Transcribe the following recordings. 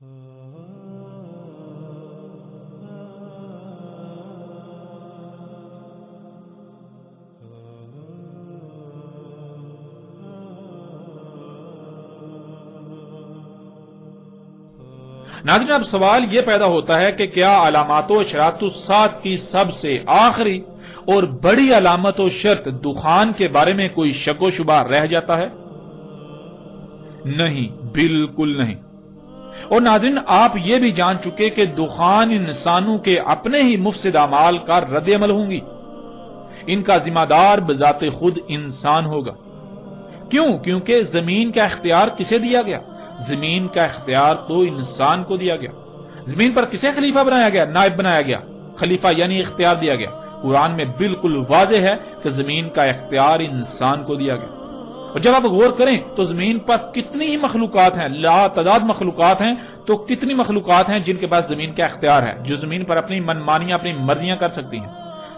ناظرین، اب سوال یہ پیدا ہوتا ہے کہ کیا علامات و اشراط الساعۃ کی سب سے آخری اور بڑی علامت و شرط دخان کے بارے میں کوئی شک و شبہ رہ جاتا ہے؟ نہیں، بالکل نہیں۔ اور ناظرین، آپ یہ بھی جان چکے کہ دخان انسانوں کے اپنے ہی مفسد اعمال کا رد عمل ہوں گی۔ ان کا ذمہ دار بذات خود انسان ہوگا۔ کیوں؟ کیونکہ زمین کا اختیار کسے دیا گیا؟ زمین کا اختیار تو انسان کو دیا گیا۔ زمین پر کسے خلیفہ بنایا گیا؟ نائب بنایا گیا۔ خلیفہ یعنی اختیار دیا گیا۔ قرآن میں بالکل واضح ہے کہ زمین کا اختیار انسان کو دیا گیا۔ اور جب آپ غور کریں تو زمین پر کتنی ہی مخلوقات ہیں، لا تعداد مخلوقات ہیں، تو کتنی مخلوقات ہیں جن کے پاس زمین کا اختیار ہے، جو زمین پر اپنی منمانیاں، اپنی مرضیاں کر سکتی ہیں۔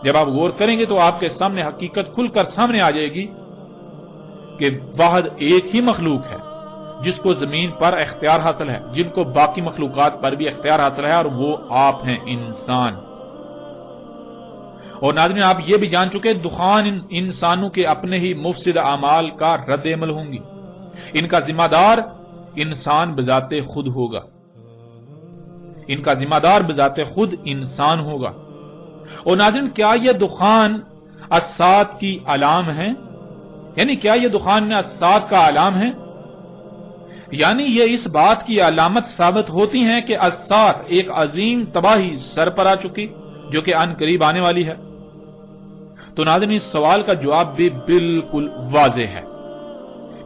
جب آپ غور کریں گے تو آپ کے سامنے حقیقت کھل کر سامنے آ جائے گی کہ واحد ایک ہی مخلوق ہے جس کو زمین پر اختیار حاصل ہے، جن کو باقی مخلوقات پر بھی اختیار حاصل ہے، اور وہ آپ ہیں، انسان۔ اور ناظرین، آپ یہ بھی جان چکے دخان انسانوں کے اپنے ہی مفسد اعمال کا رد عمل ہوں گی۔ ان کا ذمہ دار انسان بذات خود ہوگا۔ ان کا ذمہ دار بذات خود انسان ہوگا۔ اور ناظرین، کیا یہ دخان الساعۃ کی علام ہے؟ یعنی کیا یہ دخان الساعۃ کا علام ہے؟ یعنی یہ اس بات کی علامت ثابت ہوتی ہیں کہ الساعۃ ایک عظیم تباہی سر پر آ چکی جو کہ ان قریب آنے والی ہے۔ تو ناظرین، اس سوال کا جواب بھی بالکل واضح ہے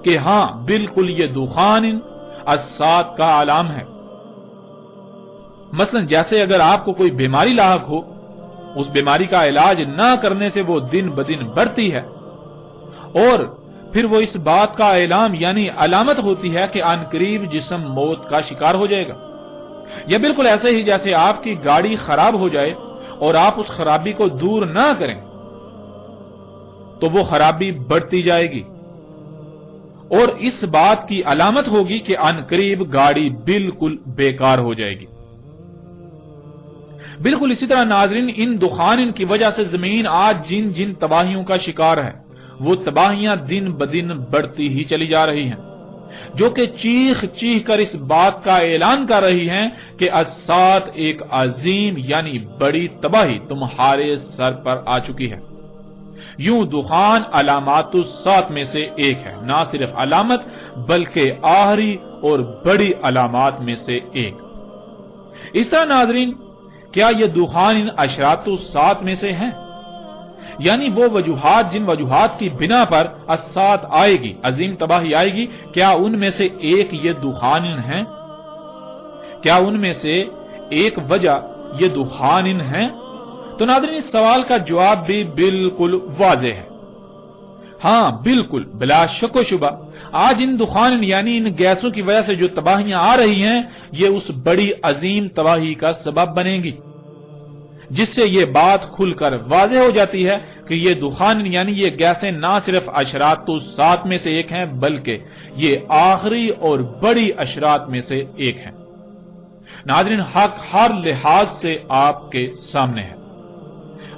کہ ہاں، بالکل یہ دخان الساعۃ کا علام ہے۔ مثلا جیسے اگر آپ کو کوئی بیماری لاحق ہو، اس بیماری کا علاج نہ کرنے سے وہ دن بدن بڑھتی ہے، اور پھر وہ اس بات کا اعلام یعنی علامت ہوتی ہے کہ ان قریب جسم موت کا شکار ہو جائے گا۔ یا بالکل ایسے ہی جیسے آپ کی گاڑی خراب ہو جائے اور آپ اس خرابی کو دور نہ کریں تو وہ خرابی بڑھتی جائے گی، اور اس بات کی علامت ہوگی کہ ان قریب گاڑی بالکل بیکار ہو جائے گی۔ بالکل اسی طرح ناظرین، ان دخان کی وجہ سے زمین آج جن جن تباہیوں کا شکار ہے، وہ تباہیاں دن بدن بڑھتی ہی چلی جا رہی ہیں، جو کہ چیخ چیخ کر اس بات کا اعلان کر رہی ہیں کہ الساعۃ ایک عظیم یعنی بڑی تباہی تمہارے سر پر آ چکی ہے۔ یوں دخان علامات الساعۃ میں سے ایک ہے، نہ صرف علامت بلکہ آخری اور بڑی علامات میں سے ایک۔ اس طرح ناظرین، کیا یہ دخان ان اشراط الساعۃ میں سے ہیں؟ یعنی وہ وجوہات جن وجوہات کی بنا پر الساعۃ آئے گی، عظیم تباہی آئے گی، کیا ان میں سے ایک یہ دخان ہیں؟ کیا ان میں سے ایک وجہ یہ دخان ہیں؟ تو ناظرین، اس سوال کا جواب بھی بالکل واضح ہے۔ ہاں، بالکل بلا شک و شبہ آج ان دخان یعنی ان گیسوں کی وجہ سے جو تباہیاں آ رہی ہیں، یہ اس بڑی عظیم تباہی کا سبب بنیں گی، جس سے یہ بات کھل کر واضح ہو جاتی ہے کہ یہ دخان یعنی یہ گیسیں نہ صرف اشراط الساعۃ میں سے ایک ہیں بلکہ یہ آخری اور بڑی اشراط میں سے ایک ہیں۔ ناظرین، حق ہر لحاظ سے آپ کے سامنے ہے۔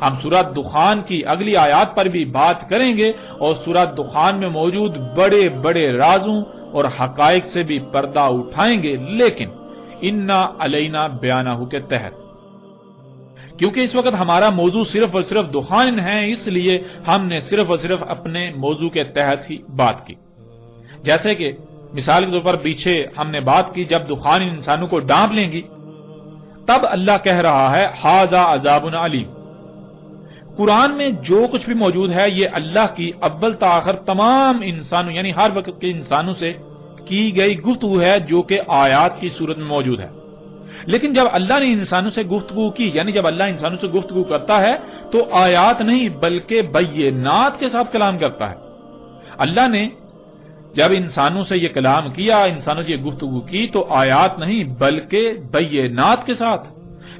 ہم سورۃ دخان کی اگلی آیات پر بھی بات کریں گے اور سورۃ دخان میں موجود بڑے بڑے رازوں اور حقائق سے بھی پردہ اٹھائیں گے، لیکن انا علینا بیانہ کے تحت، کیونکہ اس وقت ہمارا موضوع صرف اور صرف دخان ہے، اس لیے ہم نے صرف اور صرف اپنے موضوع کے تحت ہی بات کی۔ جیسے کہ مثال کے طور پر پیچھے ہم نے بات کی جب دخان انسانوں کو ڈانپ لیں گی، تب اللہ کہہ رہا ہے ھذا عذاب علیم۔ قرآن میں جو کچھ بھی موجود ہے یہ اللہ کی اول تا آخر تمام انسانوں یعنی ہر وقت کے انسانوں سے کی گئی گفتگو ہے، جو کہ آیات کی صورت میں موجود ہے۔ لیکن جب اللہ نے انسانوں سے گفتگو کی، یعنی جب اللہ انسانوں سے گفتگو کرتا ہے تو آیات نہیں بلکہ بینات کے ساتھ کلام کرتا ہے۔ اللہ نے جب انسانوں سے یہ کلام کیا، انسانوں سے یہ گفتگو کی، تو آیات نہیں بلکہ بینات کے ساتھ،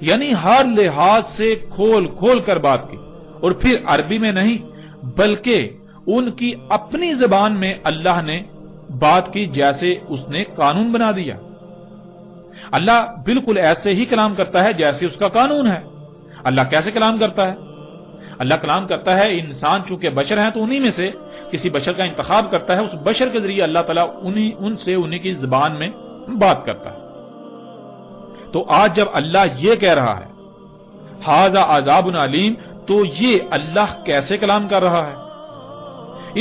یعنی ہر لحاظ سے کھول کھول کر بات کی، اور پھر عربی میں نہیں بلکہ ان کی اپنی زبان میں اللہ نے بات کی، جیسے اس نے قانون بنا دیا۔ اللہ بالکل ایسے ہی کلام کرتا ہے جیسے اس کا قانون ہے۔ اللہ کیسے کلام کرتا ہے؟ اللہ کلام کرتا ہے، انسان چونکہ بشر ہیں تو انہی میں سے کسی بشر کا انتخاب کرتا ہے، اس بشر کے ذریعے اللہ تعالیٰ انہیں کی زبان میں بات کرتا ہے۔ تو آج جب اللہ یہ کہہ رہا ہے ھذا عذاب علیم، تو یہ اللہ کیسے کلام کر رہا ہے؟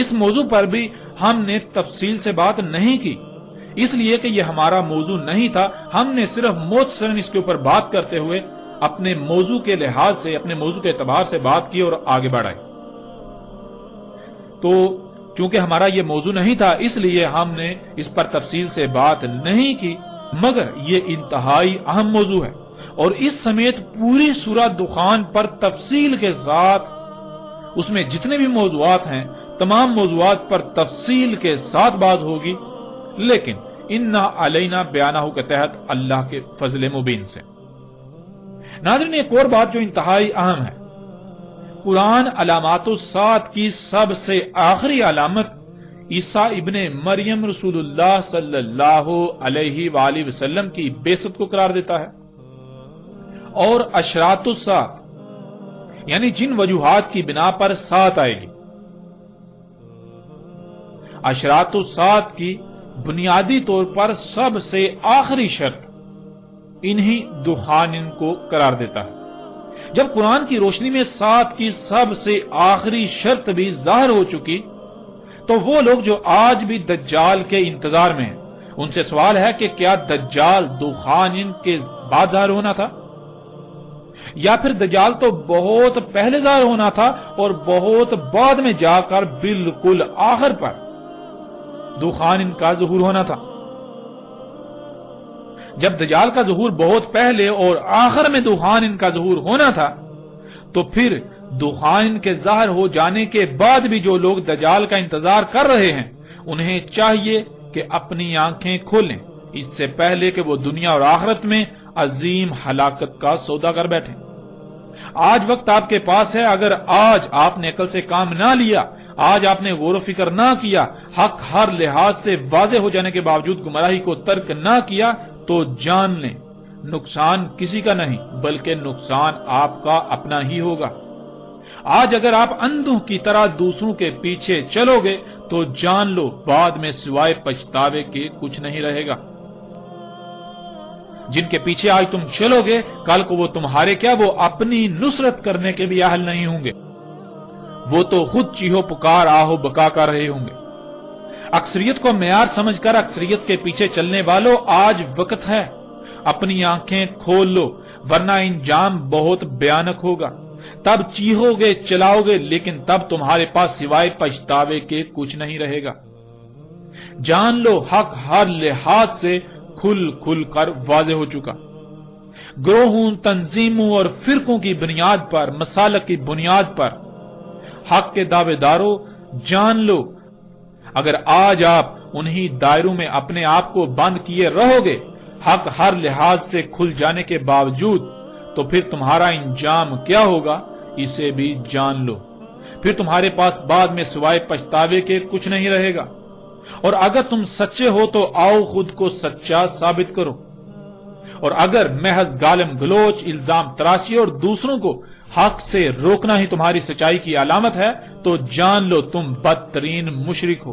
اس موضوع پر بھی ہم نے تفصیل سے بات نہیں کی، اس لیے کہ یہ ہمارا موضوع نہیں تھا۔ ہم نے صرف مختصراً اس کے اوپر بات کرتے ہوئے اپنے موضوع کے لحاظ سے، اپنے موضوع کے اعتبار سے بات کی اور آگے بڑھائی۔ تو چونکہ ہمارا یہ موضوع نہیں تھا، اس لیے ہم نے اس پر تفصیل سے بات نہیں کی، مگر یہ انتہائی اہم موضوع ہے، اور اس سمیت پوری سورہ دخان پر تفصیل کے ساتھ، اس میں جتنے بھی موضوعات ہیں تمام موضوعات پر تفصیل کے ساتھ بات ہوگی، لیکن انا علینا بیانہ کے تحت اللہ کے فضل مبین سے۔ ناظرین، ایک اور بات جو انتہائی اہم ہے، قرآن علامات الساعت کی سب سے آخری علامت عیسیٰ ابن مریم رسول اللہ صلی اللہ علیہ وآلہ وسلم کی بعثت کو قرار دیتا ہے، اور اشراط الساعت یعنی جن وجوہات کی بنا پر ساعت آئے گی، اشراط الساعت کی بنیادی طور پر سب سے آخری شرط انہی دخان کو قرار دیتا ہے۔ جب قرآن کی روشنی میں ساعت کی سب سے آخری شرط بھی ظاہر ہو چکی، تو وہ لوگ جو آج بھی دجال کے انتظار میں ہیں، ان سے سوال ہے کہ کیا دجال دخان کے بعد ظاہر ہونا تھا، یا پھر دجال تو بہت پہلے ظاہر ہونا تھا اور بہت بعد میں جا کر بالکل آخر پر دخان کا ظہور ہونا تھا؟ جب دجال کا ظہور بہت پہلے اور آخر میں دخان کا ظہور ہونا تھا، تو پھر دخان کے ظاہر ہو جانے کے بعد بھی جو لوگ دجال کا انتظار کر رہے ہیں، انہیں چاہیے کہ اپنی آنکھیں کھولیں اس سے پہلے کہ وہ دنیا اور آخرت میں عظیم ہلاکت کا سودا کر بیٹھیں۔ آج وقت آپ کے پاس ہے، اگر آج آپ نے عقل سے کام نہ لیا، آج آپ نے غور و فکر نہ کیا، حق ہر لحاظ سے واضح ہو جانے کے باوجود گمراہی کو ترک نہ کیا، تو جان لیں نقصان کسی کا نہیں بلکہ نقصان آپ کا اپنا ہی ہوگا۔ آج اگر آپ اندھوں کی طرح دوسروں کے پیچھے چلو گے تو جان لو بعد میں سوائے پچھتاوے کے کچھ نہیں رہے گا۔ جن کے پیچھے آج تم چلو گے، کل کو وہ تمہارے کیا، وہ اپنی نصرت کرنے کے بھی اہل نہیں ہوں گے، وہ تو خود چیہو پکار آہو بکا کر رہے ہوں گے۔ اکثریت کو معیار سمجھ کر اکثریت کے پیچھے چلنے والوں، آج وقت ہے، اپنی آنکھیں کھول لو، ورنہ انجام بہت بھیانک ہوگا۔ تب چیہو گے، چلاؤ گے، لیکن تب تمہارے پاس سوائے پچھتاوے کے کچھ نہیں رہے گا۔ جان لو حق ہر لحاظ سے کھل کھل کر واضح ہو چکا۔ گروہوں، تنظیموں اور فرقوں کی بنیاد پر، مسالک کی بنیاد پر حق کے دعوے داروں، جان لو اگر آج آپ انہی دائروں میں اپنے آپ کو بند کیے رہو گے حق ہر لحاظ سے کھل جانے کے باوجود، تو پھر تمہارا انجام کیا ہوگا اسے بھی جان لو۔ پھر تمہارے پاس بعد میں سوائے پچھتاوے کے کچھ نہیں رہے گا۔ اور اگر تم سچے ہو تو آؤ خود کو سچا ثابت کرو، اور اگر محض گالم گلوچ، الزام تراشی اور دوسروں کو حق سے روکنا ہی تمہاری سچائی کی علامت ہے، تو جان لو تم بدترین مشرک ہو۔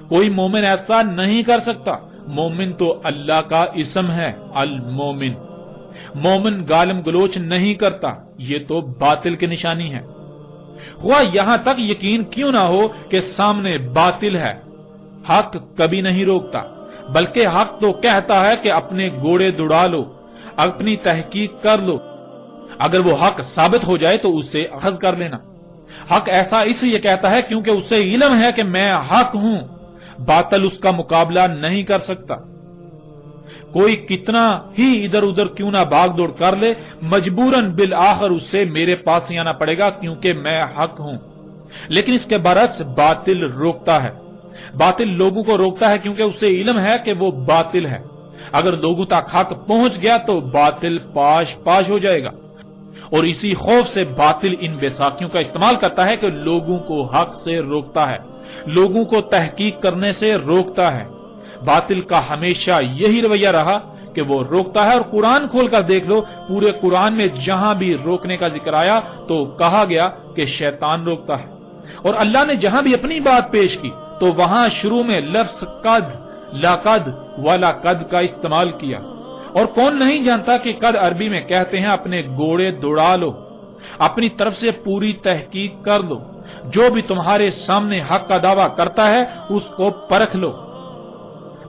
کوئی مومن ایسا نہیں کر سکتا۔ مومن تو اللہ کا اسم ہے، المومن۔ مومن گالم گلوچ نہیں کرتا، یہ تو باطل کی نشانی ہے۔ خواہ یہاں تک یقین کیوں نہ ہو کہ سامنے باطل ہے، حق کبھی نہیں روکتا، بلکہ حق تو کہتا ہے کہ اپنے گھوڑے دوڑا لو، اپنی تحقیق کر لو، اگر وہ حق ثابت ہو جائے تو اسے اخذ کر لینا۔ حق ایسا اس لیے کہتا ہے کیونکہ اسے علم ہے کہ میں حق ہوں، باطل اس کا مقابلہ نہیں کر سکتا۔ کوئی کتنا ہی ادھر ادھر کیوں نہ بھاگ دوڑ کر لے، مجبوراً بالآخر اسے میرے پاس ہی آنا پڑے گا کیونکہ میں حق ہوں۔ لیکن اس کے برعکس باطل روکتا ہے۔ باطل لوگوں کو روکتا ہے کیونکہ اسے علم ہے کہ وہ باطل ہے۔ اگر لوگوں تک حق پہنچ گیا تو باطل پاش پاش ہو جائے گا، اور اسی خوف سے باطل ان بیساکھیوں کا استعمال کرتا ہے کہ لوگوں کو حق سے روکتا ہے، لوگوں کو تحقیق کرنے سے روکتا ہے۔ باطل کا ہمیشہ یہی رویہ رہا کہ وہ روکتا ہے. اور قرآن کھول کر دیکھ لو, پورے قرآن میں جہاں بھی روکنے کا ذکر آیا تو کہا گیا کہ شیطان روکتا ہے. اور اللہ نے جہاں بھی اپنی بات پیش کی تو وہاں شروع میں لفظ قد, لا قد ولا قد کا استعمال کیا. اور کون نہیں جانتا کہ قد عربی میں کہتے ہیں اپنے گھوڑے دوڑا لو, اپنی طرف سے پوری تحقیق کر لو, جو بھی تمہارے سامنے حق کا دعویٰ کرتا ہے اس کو پرکھ لو,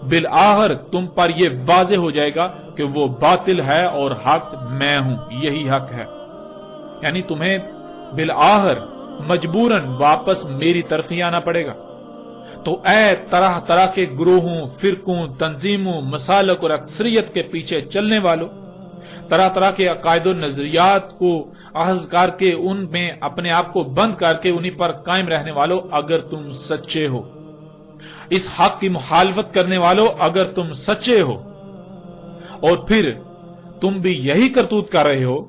بالآخر تم پر یہ واضح ہو جائے گا کہ وہ باطل ہے اور حق میں ہوں, یہی حق ہے. یعنی تمہیں بالآخر مجبوراً واپس میری طرف ہی آنا پڑے گا. تو اے طرح طرح کے گروہوں, فرقوں, تنظیموں, مسالک اور اکثریت کے پیچھے چلنے والوں, طرح طرح کے عقائد و نظریات کو اخذ کر کے ان میں اپنے آپ کو بند کر کے انہی پر قائم رہنے والوں, اگر تم سچے ہو, اس حق کی مخالفت کرنے والوں اگر تم سچے ہو, اور پھر تم بھی یہی کرتوت کر رہے ہو,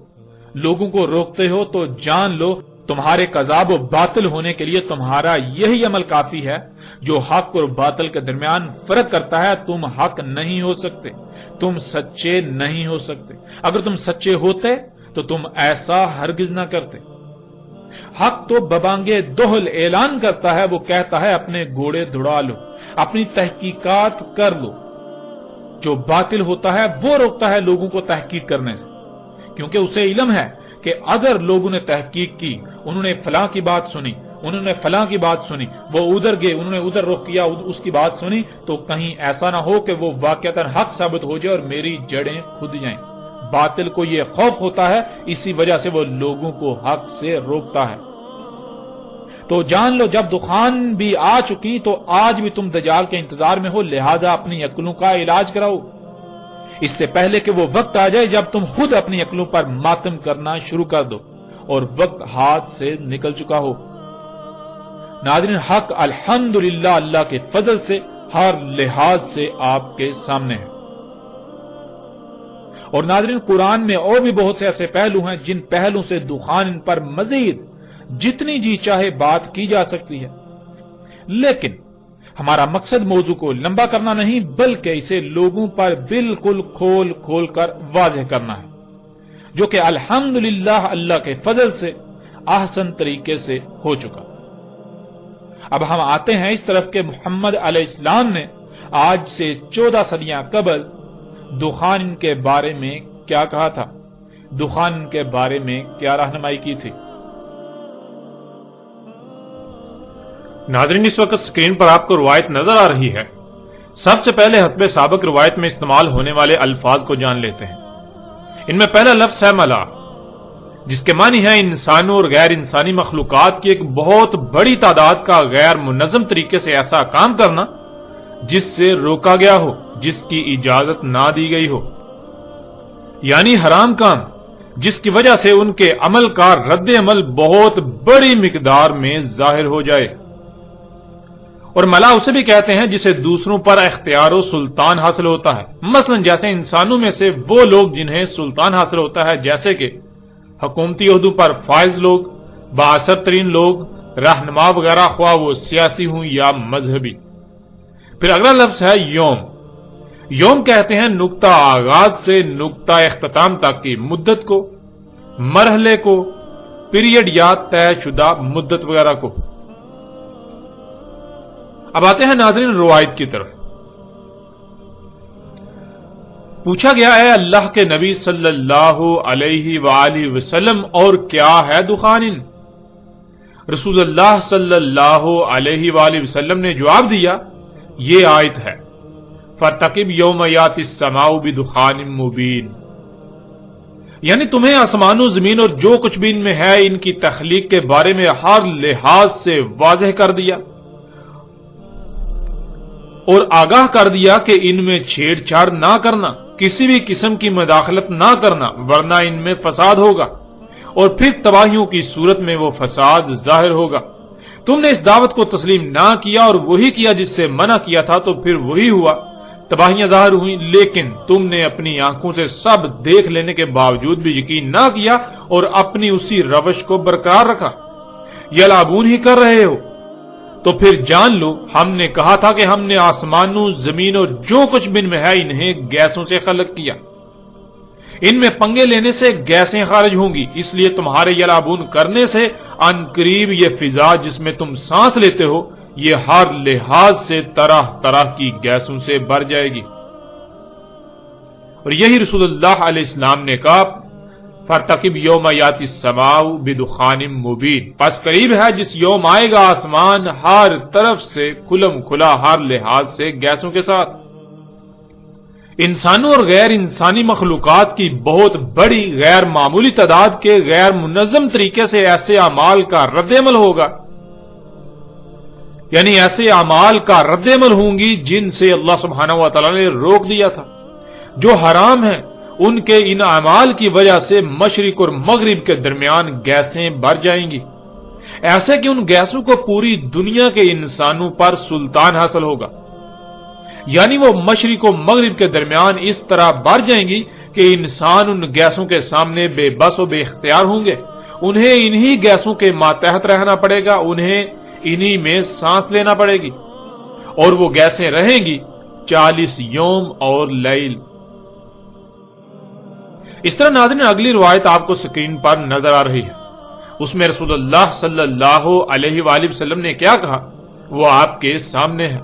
لوگوں کو روکتے ہو, تو جان لو تمہارے کذاب و باطل ہونے کے لیے تمہارا یہی عمل کافی ہے جو حق اور باطل کے درمیان فرق کرتا ہے. تم حق نہیں ہو سکتے, تم سچے نہیں ہو سکتے. اگر تم سچے ہوتے تو تم ایسا ہرگز نہ کرتے. حق تو ببانگے دوہل اعلان کرتا ہے, وہ کہتا ہے اپنے گھوڑے دوڑا لو, اپنی تحقیقات کر لو. جو باطل ہوتا ہے وہ روکتا ہے لوگوں کو تحقیق کرنے سے, کیونکہ اسے علم ہے کہ اگر لوگوں نے تحقیق کی, انہوں نے فلاں کی بات سنی, انہوں نے فلاں کی بات سنی, وہ ادھر گئے, انہوں نے ادھر رخ کیا, اس کی بات سنی, تو کہیں ایسا نہ ہو کہ وہ واقعتاً حق ثابت ہو جائے اور میری جڑیں کھد جائیں. باطل کو یہ خوف ہوتا ہے, اسی وجہ سے وہ لوگوں کو حق سے روکتا ہے. تو جان لو جب دخان بھی آ چکی تو آج بھی تم دجال کے انتظار میں ہو, لہذا اپنی عقلوں کا علاج کراؤ, اس سے پہلے کہ وہ وقت آ جائے جب تم خود اپنی عقلوں پر ماتم کرنا شروع کر دو اور وقت ہاتھ سے نکل چکا ہو. ناظرین, حق الحمدللہ اللہ کے فضل سے ہر لحاظ سے آپ کے سامنے ہے. اور ناظرین, قرآن میں اور بھی بہت سے ایسے پہلو ہیں جن پہلو سے دخان پر مزید جتنی جی چاہے بات کی جا سکتی ہے, لیکن ہمارا مقصد موضوع کو لمبا کرنا نہیں بلکہ اسے لوگوں پر بالکل کھول کھول کر واضح کرنا ہے, جو کہ الحمدللہ اللہ کے فضل سے احسن طریقے سے ہو چکا. اب ہم آتے ہیں اس طرف کہ محمد علیہ السلام نے آج سے 14 صدیاں قبل دخان کے بارے میں کیا کہا تھا, دخان کے بارے میں کیا رہنمائی کی تھی. ناظرین, اس وقت اسکرین پر آپ کو روایت نظر آ رہی ہے. سب سے پہلے حسب سابق روایت میں استعمال ہونے والے الفاظ کو جان لیتے ہیں. ان میں پہلا لفظ ہے ملا, جس کے معنی ہے انسانوں اور غیر انسانی مخلوقات کی ایک بہت بڑی تعداد کا غیر منظم طریقے سے ایسا کام کرنا جس سے روکا گیا ہو, جس کی اجازت نہ دی گئی ہو, یعنی حرام کام جس کی وجہ سے ان کے عمل کا رد عمل بہت بڑی مقدار میں ظاہر ہو جائے. اور ملا اسے بھی کہتے ہیں جسے دوسروں پر اختیار و سلطان حاصل ہوتا ہے, مثلا جیسے انسانوں میں سے وہ لوگ جنہیں سلطان حاصل ہوتا ہے, جیسے کہ حکومتی عہدوں پر فائز لوگ, بااثر ترین لوگ, رہنما وغیرہ, خواہ وہ سیاسی ہوں یا مذہبی. پھر اگلا لفظ ہے یوم. یوم کہتے ہیں نقطہ آغاز سے نقطہ اختتام تک کی مدت کو, مرحلے کو, پیریڈ یا طے شدہ مدت وغیرہ کو. اب آتے ہیں ناظرین روایت کی طرف. پوچھا گیا ہے اللہ کے نبی صلی اللہ علیہ وآلہ وسلم, اور کیا ہے دخان؟ رسول اللہ صلی اللہ علیہ وآلہ وسلم نے جواب دیا, یہ آیت ہے فَارْتَقِبْ يَوْمَ يَأْتِي السَّمَاءُ بِدُخَانٍ مُبِينٍ, یعنی تمہیں آسمان و زمین اور جو کچھ بھی ان میں ہے ان کی تخلیق کے بارے میں ہر لحاظ سے واضح کر دیا اور آگاہ کر دیا کہ ان میں چھیڑ چھاڑ نہ کرنا, کسی بھی قسم کی مداخلت نہ کرنا, ورنہ ان میں فساد ہوگا اور پھر تباہیوں کی صورت میں وہ فساد ظاہر ہوگا. تم نے اس دعوت کو تسلیم نہ کیا اور وہی کیا جس سے منع کیا تھا, تو پھر وہی ہوا, تباہیاں ظاہر ہوئی, لیکن تم نے اپنی آنکھوں سے سب دیکھ لینے کے باوجود بھی یقین نہ کیا اور اپنی اسی روش کو برقرار رکھا. یلعبون ہی کر رہے ہو, تو پھر جان لو ہم نے کہا تھا کہ ہم نے آسمانوں زمین اور جو کچھ بن میں ہے انہیں گیسوں سے خلق کیا، ان میں پنگے لینے سے گیسیں خارج ہوں گی، اس لیے تمہارے یلعبون کرنے سے ان قریب یہ فضا جس میں تم سانس لیتے ہو یہ ہر لحاظ سے طرح طرح کی گیسوں سے بھر جائے گی۔ اور یہی رسول اللہ علیہ السلام نے کہا فارتقب یوم یاتی السماء بدخان مبین، پس قریب ہے جس یوم آئے گا آسمان ہر طرف سے کھلم کھلا ہر لحاظ سے گیسوں کے ساتھ۔ انسانوں اور غیر انسانی مخلوقات کی بہت بڑی غیر معمولی تعداد کے غیر منظم طریقے سے ایسے اعمال کا رد عمل ہوگا، یعنی ایسے اعمال کا رد عمل ہوں گی جن سے اللہ سبحانہ و تعالی نے روک دیا تھا، جو حرام ہیں، ان کے ان اعمال کی وجہ سے مشرق اور مغرب کے درمیان گیسیں بھر جائیں گی، ایسے کہ ان گیسوں کو پوری دنیا کے انسانوں پر سلطان حاصل ہوگا، یعنی وہ مشرق و مغرب کے درمیان اس طرح بھر جائیں گی کہ انسان ان گیسوں کے سامنے بے بس و بے اختیار ہوں گے، انہیں انہی گیسوں کے ماتحت رہنا پڑے گا، انہیں انہی میں سانس لینا پڑے گی، اور وہ گیسیں رہیں گی 40 یوم اور لیل۔ اس طرح ناظرین اگلی روایت آپ کو سکرین پر نظر آ رہی ہے، اس میں رسول اللہ صلی اللہ علیہ وآلہ وسلم نے کیا کہا وہ آپ کے سامنے ہے۔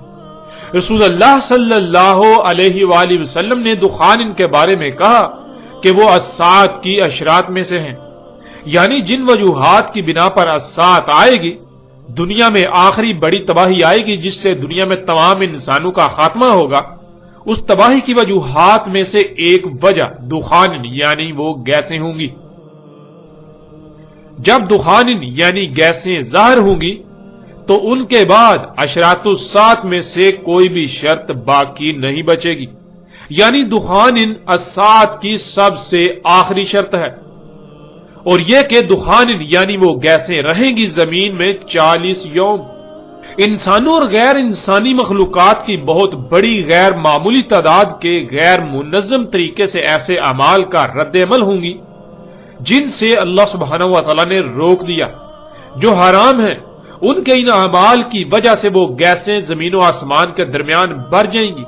رسول اللہ صلی اللہ علیہ وآلہ وسلم نے دخان کے بارے میں کہا کہ وہ الساعۃ کی اشراط میں سے ہیں، یعنی جن وجوہات کی بنا پر الساعۃ آئے گی، دنیا میں آخری بڑی تباہی آئے گی جس سے دنیا میں تمام انسانوں کا خاتمہ ہوگا، اس تباہی کی وجوہات میں سے ایک وجہ دخان یعنی وہ گیسیں ہوں گی۔ جب دخان یعنی گیسیں ظاہر ہوں گی تو ان کے بعد اشراط الساعۃ میں سے کوئی بھی شرط باقی نہیں بچے گی، یعنی دخان الساعۃ کی سب سے آخری شرط ہے، اور یہ کہ دخان یعنی وہ گیسیں رہیں گی زمین میں 40 یوم۔ انسانوں اور غیر انسانی مخلوقات کی بہت بڑی غیر معمولی تعداد کے غیر منظم طریقے سے ایسے اعمال کا رد عمل ہوں گی جن سے اللہ سبحانہ و تعالی نے روک دیا، جو حرام ہیں، ان کے ان اعمال کی وجہ سے وہ گیسیں زمین و آسمان کے درمیان بھر جائیں گی،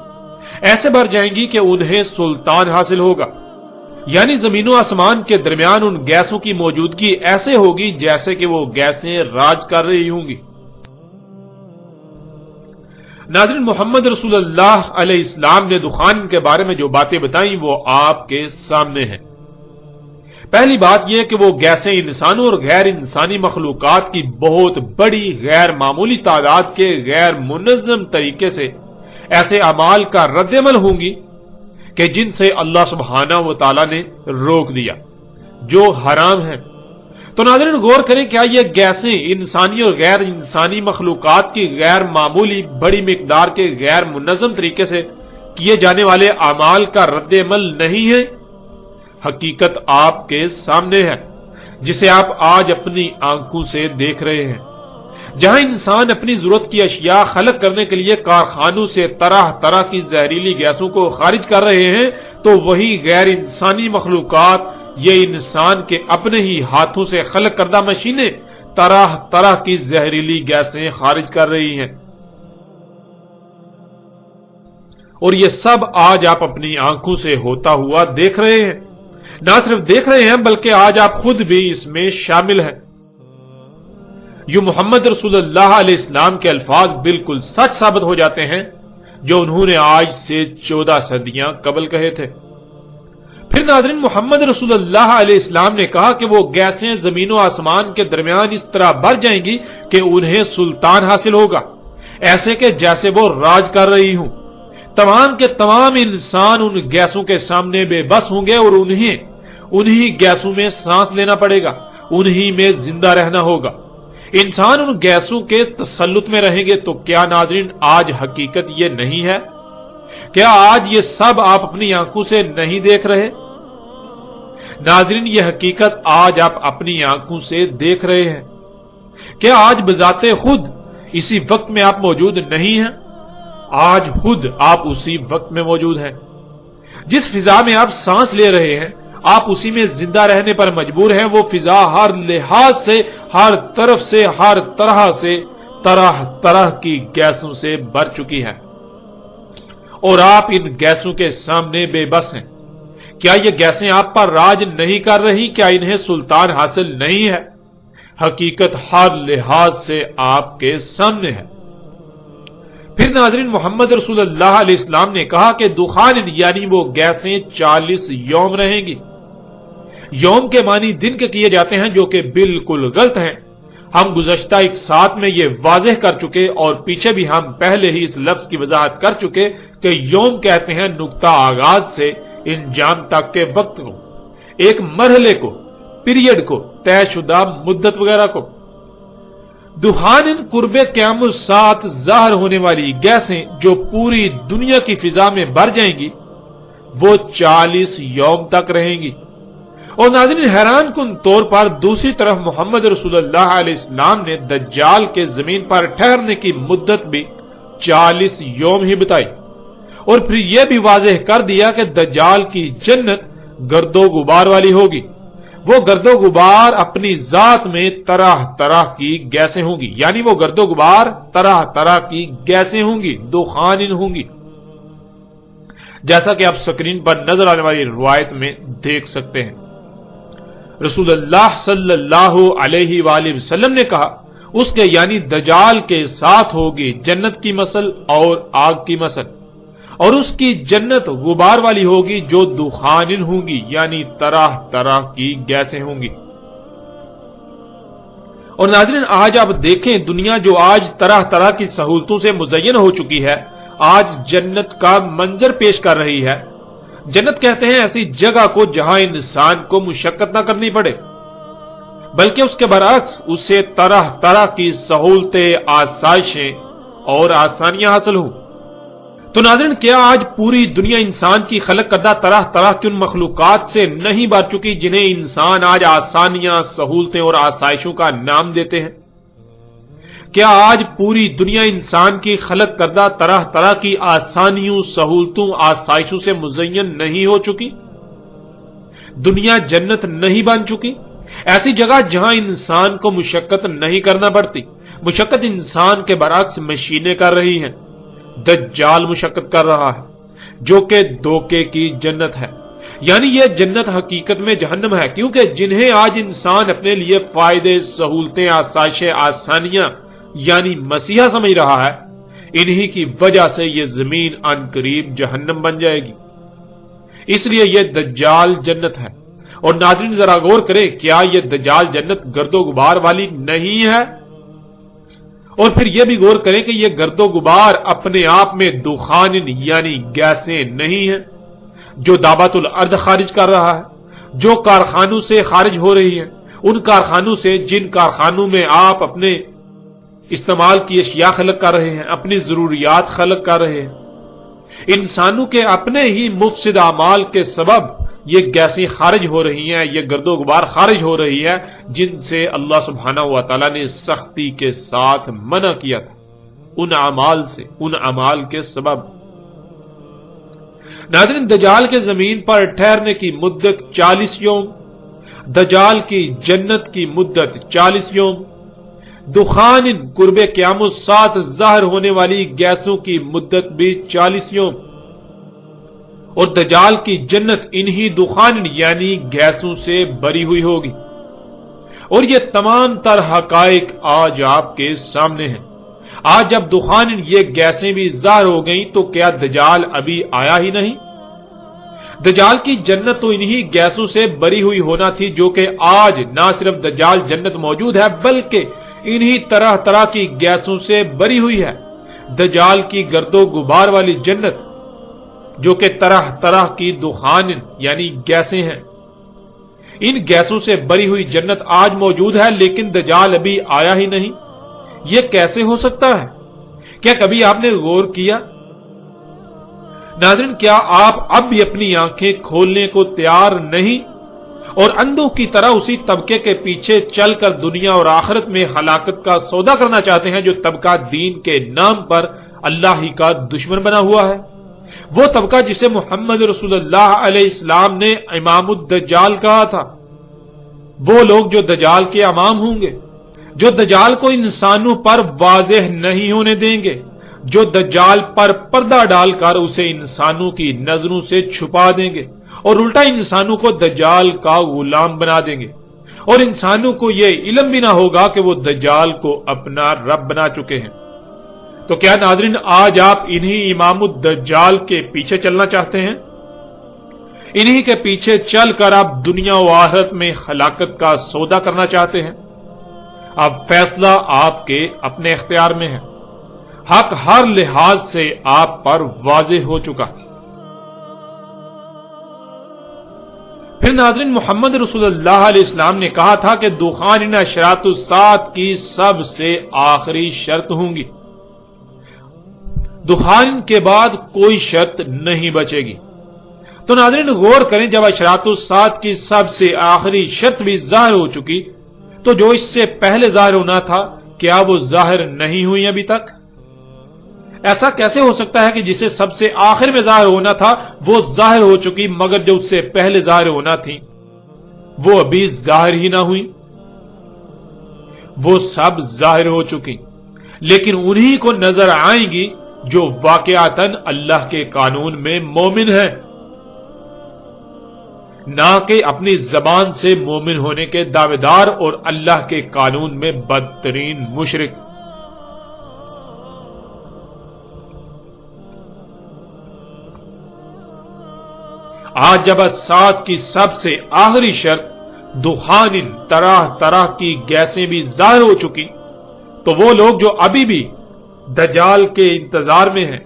ایسے بھر جائیں گی کہ انہیں سلطان حاصل ہوگا، یعنی زمین و آسمان کے درمیان ان گیسوں کی موجودگی ایسے ہوگی جیسے کہ وہ گیسیں راج کر رہی ہوں گی۔ ناظرین محمد رسول اللہ علیہ السلام نے دخان کے بارے میں جو باتیں بتائیں وہ آپ کے سامنے ہیں۔ پہلی بات یہ کہ وہ گیسیں انسانوں اور غیر انسانی مخلوقات کی بہت بڑی غیر معمولی تعداد کے غیر منظم طریقے سے ایسے اعمال کا رد عمل ہوں گی کہ جن سے اللہ سبحانہ و تعالی نے روک دیا، جو حرام ہیں۔ تو ناظرین غور کریں، کیا یہ گیسیں انسانی اور غیر انسانی مخلوقات کی غیر معمولی بڑی مقدار کے غیر منظم طریقے سے کیے جانے والے اعمال کا رد عمل نہیں ہے؟ حقیقت آپ کے سامنے ہے، جسے آپ آج اپنی آنکھوں سے دیکھ رہے ہیں۔ جہاں انسان اپنی ضرورت کی اشیاء خلق کرنے کے لیے کارخانوں سے طرح طرح کی زہریلی گیسوں کو خارج کر رہے ہیں، تو وہی غیر انسانی مخلوقات یہ انسان کے اپنے ہی ہاتھوں سے خلق کردہ مشینیں طرح طرح کی زہریلی گیسیں خارج کر رہی ہیں، اور یہ سب آج آپ اپنی آنکھوں سے ہوتا ہوا دیکھ رہے ہیں۔ نہ صرف دیکھ رہے ہیں بلکہ آج آپ خود بھی اس میں شامل ہیں۔ یوں محمد رسول اللہ علیہ السلام کے الفاظ بالکل سچ ثابت ہو جاتے ہیں جو انہوں نے آج سے 14 صدیاں قبل کہے تھے۔ پھر ناظرین محمد رسول اللہ علیہ السلام نے کہا کہ وہ گیسیں زمین و آسمان کے درمیان اس طرح بھر جائیں گی کہ انہیں سلطان حاصل ہوگا، ایسے کہ جیسے وہ راج کر رہی ہوں۔ تمام کے تمام انسان ان گیسوں کے سامنے بے بس ہوں گے اور انہی گیسوں میں سانس لینا پڑے گا، انہی میں زندہ رہنا ہوگا۔ انسان ان گیسوں کے تسلط میں رہیں گے۔ تو کیا ناظرین آج حقیقت یہ نہیں ہے؟ کیا آج یہ سب آپ اپنی آنکھوں سے نہیں دیکھ رہے؟ ناظرین یہ حقیقت آج آپ اپنی آنکھوں سے دیکھ رہے ہیں۔ کیا آج بذات خود اسی وقت میں آپ موجود نہیں ہیں؟ آج خود آپ اسی وقت میں موجود ہیں۔ جس فضا میں آپ سانس لے رہے ہیں آپ اسی میں زندہ رہنے پر مجبور ہیں۔ وہ فضا ہر لحاظ سے، ہر طرف سے، ہر طرح سے طرح طرح کی گیسوں سے بھر چکی ہے اور آپ ان گیسوں کے سامنے بے بس ہیں۔ کیا یہ گیسیں آپ پر راج نہیں کر رہی؟ کیا انہیں سلطان حاصل نہیں ہے؟ حقیقت ہر لحاظ سے آپ کے سامنے ہے۔ پھر ناظرین، محمد رسول اللہ علیہ السلام نے کہا کہ دخان یعنی وہ گیسیں 40 یوم رہیں گی۔ یوم کے معنی دن کے کیے جاتے ہیں، جو کہ بالکل غلط ہیں۔ ہم گزشتہ ایک ساتھ میں یہ واضح کر چکے اور پیچھے بھی ہم پہلے ہی اس لفظ کی وضاحت کر چکے کہ یوم کہتے ہیں نقطہ آغاز سے انجام تک کے وقت کو، ایک مرحلے کو، پیریڈ کو، طے شدہ مدت وغیرہ کو۔ دخان قرب قیام الساعت ظاہر ہونے والی گیسیں جو پوری دنیا کی فضا میں بھر جائیں گی، وہ 40 یوم تک رہیں گی۔ اور ناظرین، حیران کن طور پر دوسری طرف محمد رسول اللہ علیہ السلام نے دجال کے زمین پر ٹھہرنے کی مدت بھی 40 یوم ہی بتائی، اور پھر یہ بھی واضح کر دیا کہ دجال کی جنت گرد و غبار والی ہوگی۔ وہ گرد و غبار اپنی ذات میں طرح طرح کی گیسیں ہوں گی، یعنی وہ گرد و غبار طرح طرح کی گیسیں ہوں گی، دخان ہوں گی، جیسا کہ آپ سکرین پر نظر آنے والی روایت میں دیکھ سکتے ہیں۔ رسول اللہ صلی اللہ علیہ وآلہ وسلم نے کہا، اس کے یعنی دجال کے ساتھ ہوگی جنت کی مثل اور آگ کی مثل، اور اس کی جنت غبار والی ہوگی جو دخان ہوں گی، یعنی طرح طرح کی گیسیں ہوں گی۔ اور ناظرین، آج آپ دیکھیں، دنیا جو آج طرح طرح کی سہولتوں سے مزین ہو چکی ہے، آج جنت کا منظر پیش کر رہی ہے۔ جنت کہتے ہیں ایسی جگہ کو جہاں انسان کو مشقت نہ کرنی پڑے، بلکہ اس کے برعکس اسے طرح طرح کی سہولتیں، آسائشیں اور آسانیاں حاصل ہوں۔ تو ناظرین، کیا آج پوری دنیا انسان کی خلق کردہ طرح طرح کی ان مخلوقات سے نہیں بھر چکی جنہیں انسان آج آسانیاں، سہولتیں اور آسائشوں کا نام دیتے ہیں؟ کیا آج پوری دنیا انسان کی خلق کردہ طرح طرح کی آسانیوں، سہولتوں، آسائشوں سے مزین نہیں ہو چکی؟ دنیا جنت نہیں بن چکی؟ ایسی جگہ جہاں انسان کو مشقت نہیں کرنا پڑتی۔ مشقت انسان کے برعکس مشینیں کر رہی ہیں۔ دجال مشقت کر رہا ہے، جو کہ دھوکے کی جنت ہے، یعنی یہ جنت حقیقت میں جہنم ہے، کیونکہ جنہیں آج انسان اپنے لیے فائدے، سہولتیں، آسائشیں، آسانیاں یعنی مسیحا سمجھ رہا ہے، انہی کی وجہ سے یہ زمین ان قریب جہنم بن جائے گی۔ اس لیے یہ دجال جنت ہے۔ اور ناظرین، ذرا غور کریں، کیا یہ دجال جنت گرد و غبار والی نہیں ہے؟ اور پھر یہ بھی غور کریں کہ یہ گرد و غبار اپنے آپ میں دخان یعنی گیسیں نہیں ہیں جو دابت الارض خارج کر رہا ہے، جو کارخانوں سے خارج ہو رہی ہیں، ان کارخانوں سے جن کارخانوں میں آپ اپنے استعمال کی اشیاء خلق کر رہے ہیں، اپنی ضروریات خلق کر رہے ہیں۔ انسانوں کے اپنے ہی مفسد اعمال کے سبب یہ گیسیں خارج ہو رہی ہیں، یہ گرد و غبار خارج ہو رہی ہے، جن سے اللہ سبحانہ و تعالی نے سختی کے ساتھ منع کیا تھا، ان اعمال سے، ان اعمال کے سبب۔ ناظرین، دجال کے زمین پر ٹھہرنے کی مدت 40 یوم، دجال کی جنت کی مدت 40 یوم، دخان قرب قیام الساعت ظاہر ہونے والی گیسوں کی مدت بھی 40 یوم، اور دجال کی جنت انہی دخان یعنی گیسوں سے بری ہوئی ہوگی۔ اور یہ تمام تر حقائق آج آپ کے سامنے ہیں۔ آج جب دخان یہ گیسیں بھی ظاہر ہو گئیں تو کیا دجال ابھی آیا ہی نہیں؟ دجال کی جنت تو انہی گیسوں سے بری ہوئی ہونا تھی، جو کہ آج نہ صرف دجال جنت موجود ہے بلکہ انہی طرح طرح کی گیسوں سے بری ہوئی ہے۔ دجال کی گرد و غبار والی جنت، جو کہ طرح طرح کی دخان یعنی گیسیں ہیں، ان گیسوں سے بری ہوئی جنت آج موجود ہے، لیکن دجال ابھی آیا ہی نہیں۔ یہ کیسے ہو سکتا ہے؟ کیا کبھی آپ نے غور کیا؟ ناظرین، کیا آپ اب بھی اپنی آنکھیں کھولنے کو تیار نہیں اور اندھوں کی طرح اسی طبقے کے پیچھے چل کر دنیا اور آخرت میں ہلاکت کا سودا کرنا چاہتے ہیں، جو طبقہ دین کے نام پر اللہ ہی کا دشمن بنا ہوا ہے؟ وہ طبقہ جسے محمد رسول اللہ علیہ السلام نے امام الدجال کہا تھا، وہ لوگ جو دجال کے امام ہوں گے، جو دجال کو انسانوں پر واضح نہیں ہونے دیں گے، جو دجال پر پردہ ڈال کر اسے انسانوں کی نظروں سے چھپا دیں گے اور الٹا انسانوں کو دجال کا غلام بنا دیں گے، اور انسانوں کو یہ علم بھی نہ ہوگا کہ وہ دجال کو اپنا رب بنا چکے ہیں۔ تو کیا ناظرین آج آپ انہی امام الدجال کے پیچھے چلنا چاہتے ہیں؟ انہی کے پیچھے چل کر آپ دنیا و آخرت میں ہلاکت کا سودا کرنا چاہتے ہیں؟ اب فیصلہ آپ کے اپنے اختیار میں ہے۔ حق ہر لحاظ سے آپ پر واضح ہو چکا۔ پھر ناظرین محمد رسول اللہ علیہ السلام نے کہا تھا کہ دخان ان اشراط الساعۃ کی سب سے آخری شرط ہوں گی، دخان کے بعد کوئی شرط نہیں بچے گی۔ تو ناظرین غور کریں، جب اشراط الساعۃ کی سب سے آخری شرط بھی ظاہر ہو چکی تو جو اس سے پہلے ظاہر ہونا تھا کیا وہ ظاہر نہیں ہوئی ابھی تک؟ ایسا کیسے ہو سکتا ہے کہ جسے سب سے آخر میں ظاہر ہونا تھا وہ ظاہر ہو چکی، مگر جو اس سے پہلے ظاہر ہونا تھی وہ ابھی ظاہر ہی نہ ہوئی؟ وہ سب ظاہر ہو چکی، لیکن انہی کو نظر آئیں گی جو واقعاتاً اللہ کے قانون میں مومن ہیں، نہ کہ اپنی زبان سے مومن ہونے کے دعوے دار اور اللہ کے قانون میں بدترین مشرک۔ آج جب الساعۃ کی سب سے آخری شرط دخان طرح طرح کی گیسیں بھی ظاہر ہو چکی تو وہ لوگ جو ابھی بھی دجال کے انتظار میں ہیں،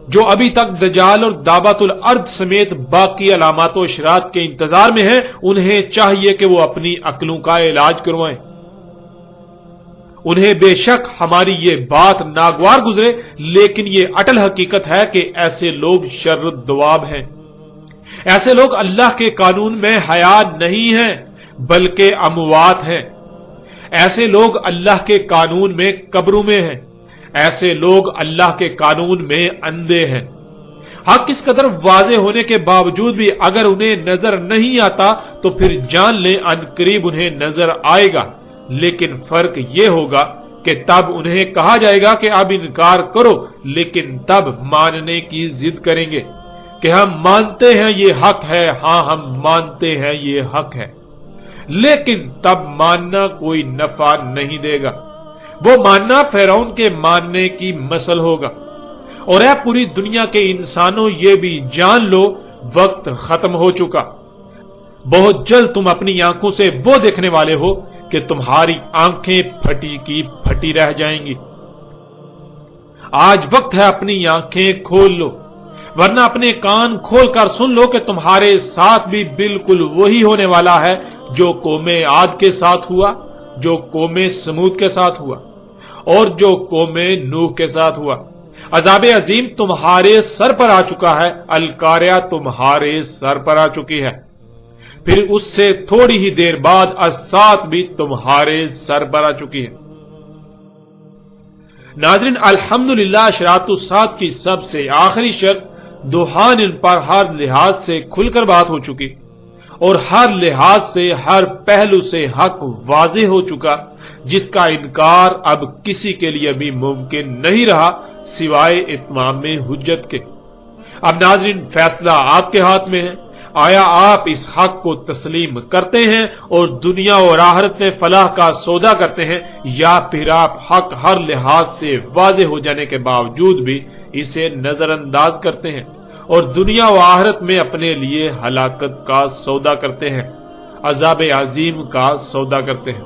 جو ابھی تک دجال اور دعوت الارض سمیت باقی علامات و اشراط کے انتظار میں ہیں، انہیں چاہیے کہ وہ اپنی عقلوں کا علاج کروائیں۔ انہیں بے شک ہماری یہ بات ناگوار گزرے، لیکن یہ اٹل حقیقت ہے کہ ایسے لوگ شر الدواب ہیں۔ ایسے لوگ اللہ کے قانون میں حیات نہیں ہیں بلکہ اموات ہیں۔ ایسے لوگ اللہ کے قانون میں قبروں میں ہیں، ایسے لوگ اللہ کے قانون میں اندھے ہیں۔ حق اس قدر واضح ہونے کے باوجود بھی اگر انہیں نظر نہیں آتا تو پھر جان لیں ان قریب انہیں نظر آئے گا، لیکن فرق یہ ہوگا کہ تب انہیں کہا جائے گا کہ اب انکار کرو، لیکن تب ماننے کی ضد کریں گے کہ ہم مانتے ہیں یہ حق ہے، ہاں ہم مانتے ہیں یہ حق ہے، لیکن تب ماننا کوئی نفع نہیں دے گا۔ وہ ماننا فرعون کے ماننے کی مثل ہوگا۔ اور اے پوری دنیا کے انسانوں یہ بھی جان لو وقت ختم ہو چکا، بہت جلد تم اپنی آنکھوں سے وہ دیکھنے والے ہو کہ تمہاری آنکھیں پھٹی کی پھٹی رہ جائیں گی۔ آج وقت ہے اپنی آنکھیں کھول لو، ورنہ اپنے کان کھول کر سن لو کہ تمہارے ساتھ بھی بالکل وہی ہونے والا ہے جو قوم عاد کے ساتھ ہوا، جو قوم سمود کے ساتھ ہوا اور جو قوم نوح کے ساتھ ہوا۔ عذاب عظیم تمہارے سر پر آ چکا ہے، القاریہ تمہارے سر پر آ چکی ہے، پھر اس سے تھوڑی ہی دیر بعد الساعۃ بھی تمہارے سر پر آ چکی ہے۔ ناظرین الحمدللہ اشراط الساعۃ کی سب سے آخری شرط دخان ان پر ہر لحاظ سے کھل کر بات ہو چکی اور ہر لحاظ سے ہر پہلو سے حق واضح ہو چکا، جس کا انکار اب کسی کے لیے بھی ممکن نہیں رہا سوائے اتمام حجت کے۔ اب ناظرین فیصلہ آپ کے ہاتھ میں ہے، آیا آپ اس حق کو تسلیم کرتے ہیں اور دنیا اور آخرت میں فلاح کا سودا کرتے ہیں، یا پھر آپ حق ہر لحاظ سے واضح ہو جانے کے باوجود بھی اسے نظر انداز کرتے ہیں اور دنیا و آخرت میں اپنے لیے ہلاکت کا سودا کرتے ہیں، عذاب عظیم کا سودا کرتے ہیں۔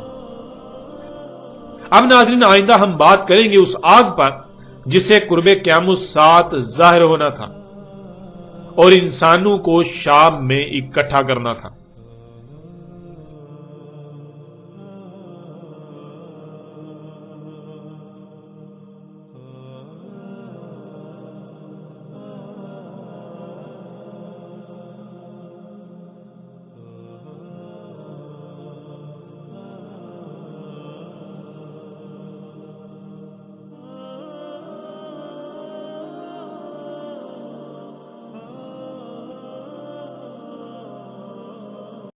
اب ناظرین آئندہ ہم بات کریں گے اس آگ پر جسے قرب قیامت الساعۃ ظاہر ہونا تھا اور انسانوں کو شام میں اکٹھا کرنا تھا۔